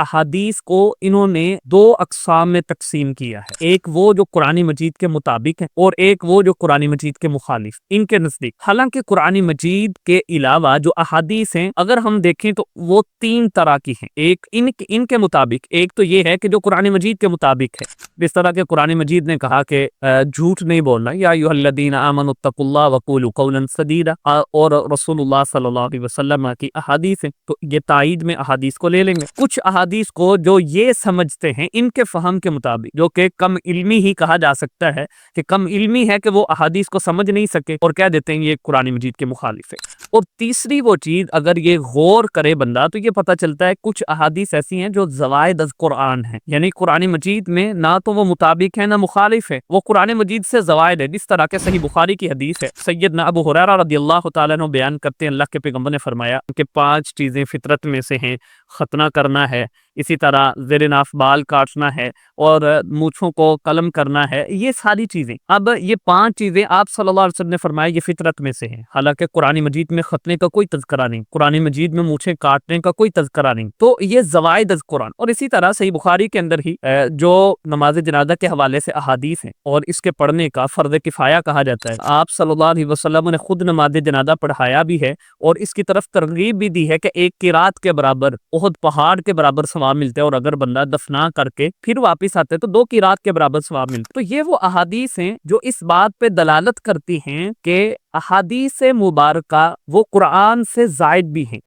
احادیث کو انہوں نے دو اقسام میں تقسیم کیا ہے، ایک وہ جو قرآن مجید کے مطابق ہے اور ایک وہ جو قرآن مجید کے مخالف ان کے نزدیک۔ حالانکہ قرآن مجید کے علاوہ جو احادیث ہیں اگر ہم دیکھیں تو وہ تین طرح کی ہیں۔ ایک ان کے مطابق، ایک تو یہ ہے کہ جو قرآن مجید کے مطابق ہے، جس طرح کہ قرآن مجید نے کہا کہ جھوٹ نہیں بولنا، یا ایھا الذین آمنوا اتقوا اللہ وقولوا قولا سدیدا، اور رسول اللہ صلی اللہ علیہ وسلم کی احادیث ہیں، تو یہ تائید میں احادیث کو لے لیں گے۔ کچھ احادیث کو جو یہ سمجھتے ہیں ان کے فہم کے مطابق، جو کہ کم علمی ہی کہا جا سکتا ہے کہ کم علمی ہے کہ وہ احادیث کو سمجھ نہیں سکے اور کہہ دیتے ہیں یہ قرآن مجید کے مخالف ہے۔ اور تیسری وہ چیز اگر یہ غور کرے بندہ تو یہ پتہ چلتا ہے کچھ احادیث ایسی ہیں جو زوائد از قرآن ہیں، یعنی قرآن مجید میں نہ تو وہ مطابق ہے نہ مخالف ہے، وہ قرآن مجید سے زوائد ہے۔ جس طرح کہ صحیح بخاری کی حدیث ہے، سیدنا ابو ہریرہ رضی اللہ تعالیٰ عنہ بیان کرتے ہیں اللہ کے پیغمبر نے فرمایا کہ 5 چیزیں فطرت میں سے ہیں، ختنہ کرنا ہے، اسی طرح زیر ناف بال کاٹنا ہے، اور مونچھوں کو قلم کرنا ہے، یہ ساری چیزیں۔ اب یہ 5 چیزیں آپ صلی اللہ علیہ وسلم نے فرمایا یہ فطرت میں سے ہیں، حالانکہ قرآن مجید میں ختنے کا کوئی تذکرہ نہیں، قرآن مجید میں مونچھیں کاٹنے کا کوئی تذکرہ نہیں، تو یہ زوائد از قرآن۔ اور اسی طرح صحیح بخاری کے اندر ہی جو نماز جنازہ کے حوالے سے احادیث ہیں اور اس کے پڑھنے کا فرض کفایہ کہا جاتا ہے، آپ صلی اللہ علیہ وسلم نے خود نماز جنازہ پڑھایا بھی ہے اور اس کی طرف ترغیب بھی دی ہے کہ ایک قرات کے برابر، احد پہاڑ کے برابر ثواب ملتے ہیں، اور اگر بندہ دفنا کر کے پھر واپس آتے تو 2 قرات کے برابر ثواب ملتے۔ تو یہ وہ احادیث ہیں جو اس بات پہ دلالت کرتی ہیں کہ احادیث مبارکہ وہ قرآن سے زائد بھی ہیں۔